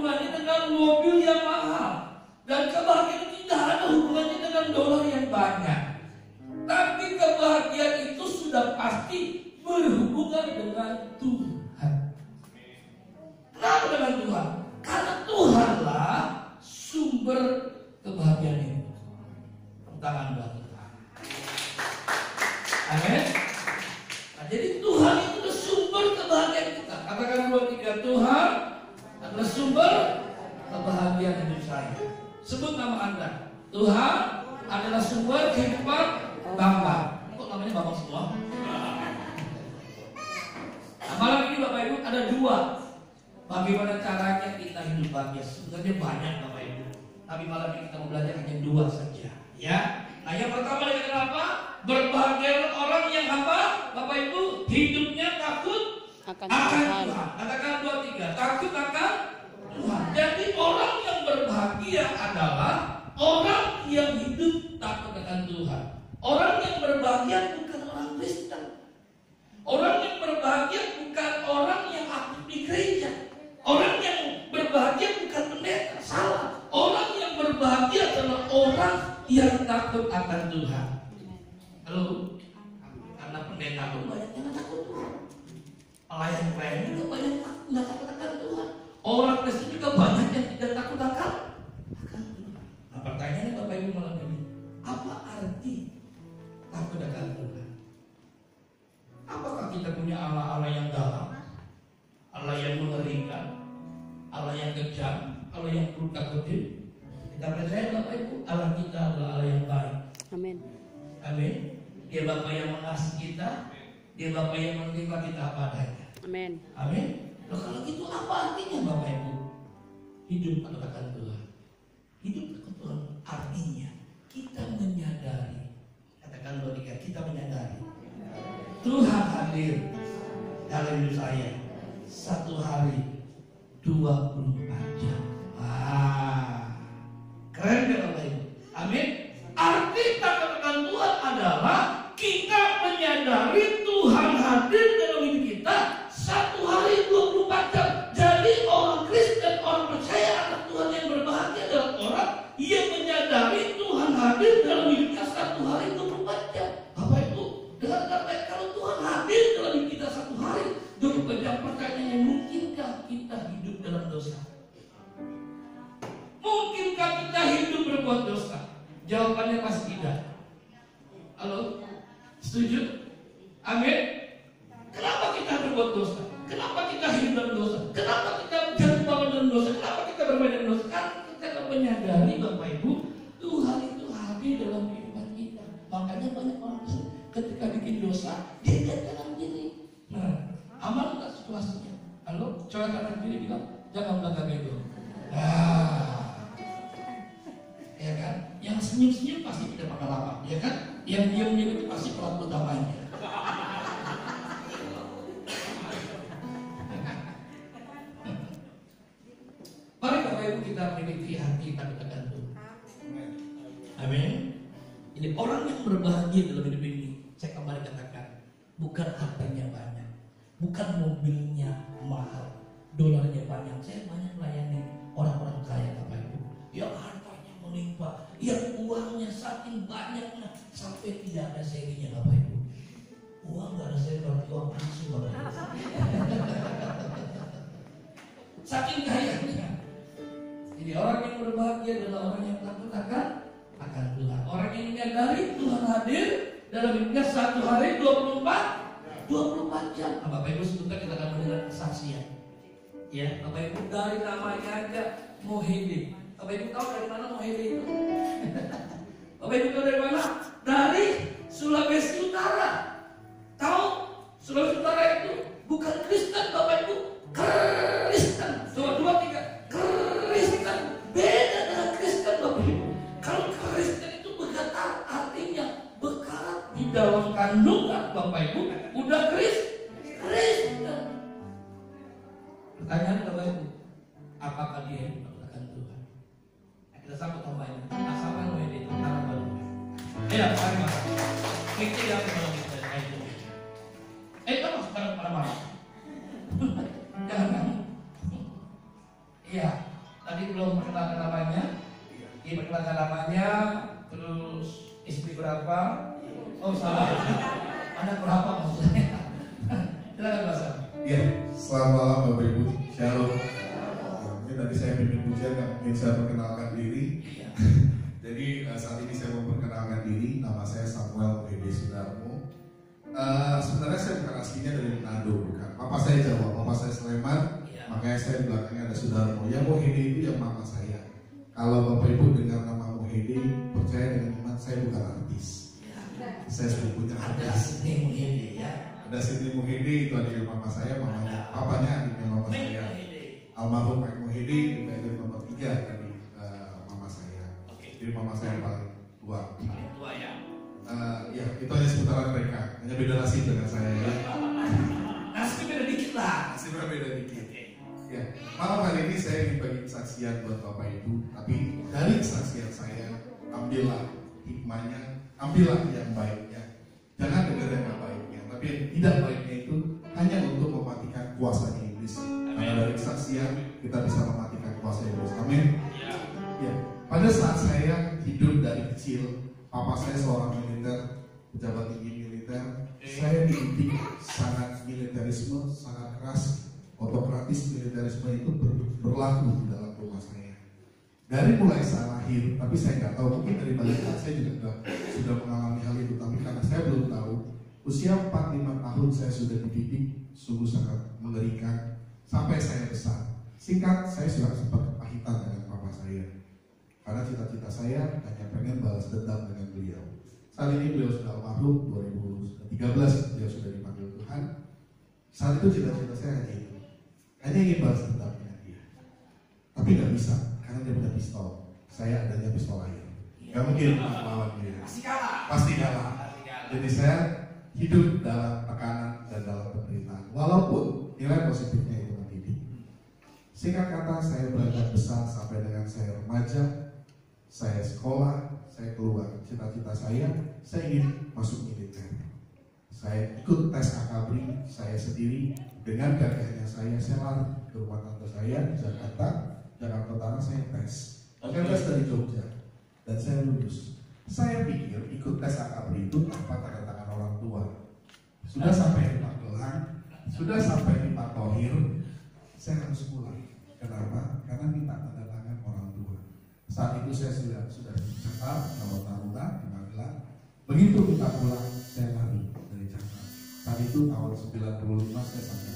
hubungannya dengan mobil yang mahal. Dan kebahagiaan tidak ada hubungannya dengan dolar yang banyak. Tapi kebahagiaan itu sudah pasti berhubungan dengan Tuhan. Kenapa dengan Tuhan? Karena Tuhanlah sumber kebahagiaan itu. Tangan buat Tuhan. Amin. Nah, jadi Tuhan itu sumber kebahagiaan kita. Katakan 2, 3, Tuhan adalah sumber kebahagiaan hidup saya. Sebut nama Anda. Tuhan adalah sumber kehidupan Bapa. Kok namanya Bapa semua? Nah, malam ini Bapak Ibu ada 2. Bagaimana caranya kita hidup bahagia? Sebenarnya banyak Bapak Ibu. Tapi malam ini kita mau belajar hanya 2 saja. Ya. Nah, yang pertama dikatakan apa? Berbahagialah orang yang apa? Bapak Ibu, hidupnya takut akan Tuhan. Katakan 2, 3. Takut akan Tuhan. Jadi orang yang berbahagia adalah orang yang hidup takut akan Tuhan. Orang yang berbahagia bukan orang Kristen. Orang yang berbahagia bukan orang yang aktif di gereja. Orang yang berbahagia bukan pendeta. Salah. Orang yang berbahagia adalah orang yang takut akan Tuhan. Halo. Karena pendeta pun banyak yang takut Tuhan. Pelayan-pelayan juga banyak yang tidak takut akan Tuhan. Orang Kristen juga banyak yang tidak takut akan Tuhan. Nah, pertanyaannya Bapak Ibu malam ini, apa arti takut akan Tuhan? Apakah kita punya Allah yang dalam, Allah yang mengerikan, Allah yang kejam, Allah yang berkeadilan? Kita percaya Bapak Ibu, Allah kita adalah Allah yang baik. Amin. Amin. Dia Bapa yang mengasihi kita, Dia Bapa yang menerima kita apa adanya. Amin. Amin. Loh, kalau gitu apa artinya Bapak Ibu? Hidup takut akan Tuhan. Hidup takut Tuhan artinya kita menyadari. Katakan 2, 3, kita menyadari Tuhan hadir dalam hidup saya 1 hari 24 jam. Keren gak Bapak Ibu? Amin. Arti takut akan Tuhan adalah kita menyadari Tuhan hadir dalam hidup kita 1 hari 24 jam. Jadi orang Kristen, orang percaya anak Tuhan yang berbahagia adalah orang yang menyadari Tuhan hadir dalam hidupnya 1 hari 24 jam. Bapak Ibu, dengan kata kalau Tuhan hadir dalam hidup kita 1 hari 24 jam, pertanyaannya, mungkinkah kita hidup dalam dosa? Mungkinkah kita hidup berbuat dosa? Jawabannya pasti tidak. Halo? Setuju? Amin? Kenapa kita berbuat dosa? Kenapa kita hidup dalam dosa? Kenapa kita jatuh bangun dalam dosa? Kenapa kita bermain dalam dosa? Karena kita menyadari Bapak Ibu, Tuhan itu hadir dalam kehidupan kita. Makanya banyak orang ketika bikin dosa, dia jalan gini. Nah, aman nggak situasinya? Halo? Coba kanan kiri bilang, jangan belakang itu. Ya kan? Yang senyum-senyum pasti tidak pakai lama, ya kan? Yang diam-diam itu pasti pelaku utamanya. Mari Bapak Ibu kita memiliki hati takut akan Tuhan. Amin. Ini orang yang berbahagia dalam hidup ini, saya kembali katakan, bukan hartanya banyak, bukan mobilnya mahal, dolarnya banyak. Saya banyak melayani orang-orang kaya Bapak Ibu, yang hartanya melimpah, yang uangnya saking banyaknya sampai tidak ada serinya Bapak Ibu. Uang nggak ada seri, berarti uang palsu Bapak Ibu. Saking kayanya. Jadi orang yang berbahagia adalah orang yang takut akan Tuhan. Orang yang menyadari Tuhan hadir dalam hidupnya 1 hari 24 jam. Nah, Bapak Ibu sebentar kita akan mendengar kesaksian. Ya, Bapak Ibu dari namanya aja Mohede. Bapak Ibu tahu dari mana Mohede itu? Bapak Ibu tahu dari mana? Dari Sulawesi Utara. Tahu? Sulawesi Utara itu bukan Kristen Bapak Ibu, Kristen. Coba 2, 3. Kristen beda dengan Kristen Bapak Ibu. Kalau Kristen itu berkata artinya bekarat di dalam kandungan Bapak Ibu udah Kristen. Pertanyaan Bapak Ibu, apakah dia mengatakan Tuhan? Nah, kita sambut tambahnya. Asalkan Mohede itu karena baru. Ya, mari Mas. Kita yang belum kita itu. Kamu sekarang mana-mana? Jangan. Iya. Tadi belum perkenalkan namanya. Ini perkenalkan namanya, terus istri berapa? Oh salah. Anak berapa maksudnya? Silakan Mas. Iya, selamat malam Bapak Ibu. Shalom. Ini tadi saya pimpin pujian, nggak mungkin saya perkenalkan diri. Jadi saat ini saya mau perkenalkan diri. Nama saya Samuel Edi Sudarmo. Sebenarnya saya bukan aslinya dari Manado, bukan. Papa saya Jawa, papa saya Sleman. Makanya saya di belakangnya ada Sudarmo. Yang Mohede itu yang mama saya. Kalau Bapak Ibu dengar nama Mohede, percaya dengan iman, saya bukan artis. Saya sepupunya artis. Ada Siti Mohede, itu adik mama saya, mamanya, papanya adiknya mama saya. Almarhum Pak Mohede, itu nomor 3 dari mama saya. Jadi mama saya yang paling tua. Ya, itu hanya seputaran mereka, hanya beda nasib dengan saya ya. Nasib beda dikit lah. Nasibnya beda dikit. Ya, malam hari ini saya ingin bagi kesaksian buat Bapak Ibu, tapi dari kesaksian saya, ambillah hikmahnya, ambillah yang baiknya. Jangan dengar yang baiknya, tapi yang tidak baiknya itu hanya untuk mematikan kuasa iblis. Karena dari kesaksian kita bisa mematikan kuasa iblis. Amin. Ya, pada saat saya hidup dari kecil, papa saya seorang militer, pejabat tinggi militer. Saya dididik sangat militerisme, sangat keras. Otokratis militerisme itu berlaku di dalam rumah saya. Dari mulai saya lahir, tapi saya nggak tahu, mungkin dari balita saya juga sudah mengalami hal itu, tapi karena saya belum tahu, usia 4-5 tahun saya sudah dididik, sungguh sangat mengerikan, sampai saya besar. Singkat, saya sudah sempat kepahitan dengan papa saya, karena cita-cita saya hanya pengen balas dendam dengan beliau. Saat ini beliau sudah almarhum, 2013 beliau sudah dipanggil Tuhan. Saat itu cita-cita saya hanya ingin balas dendam dengan dia, tapi nggak bisa karena dia punya pistol, saya adanya pistol air, nggak mungkin melawan dia, pasti kalah. Jadi saya hidup dalam tekanan dan dalam penderitaan, walaupun nilai positifnya itu mendidik. Singkat kata, saya beranjak besar sampai dengan saya remaja, saya sekolah, saya keluar. Cita-cita saya ingin masuk militer. Saya ikut tes akabri, saya sendiri dengan gagahnya saya lari ke rumah tante saya di Jakarta Utara, saya tes dari Jogja dan saya lulus. Saya pikir ikut tes akabri itu tanpa tanda tangan orang tua. Sudah sampai di Magelang, sudah sampai di Pak Tohir, saya harus pulang. Kenapa? Karena minta tanda tangan orang tua. Saat itu saya sudah dicatat nomor taruna di Magelang. Begitu kita pulang, saya lari dari Jakarta. Saat itu tahun 95 saya sampai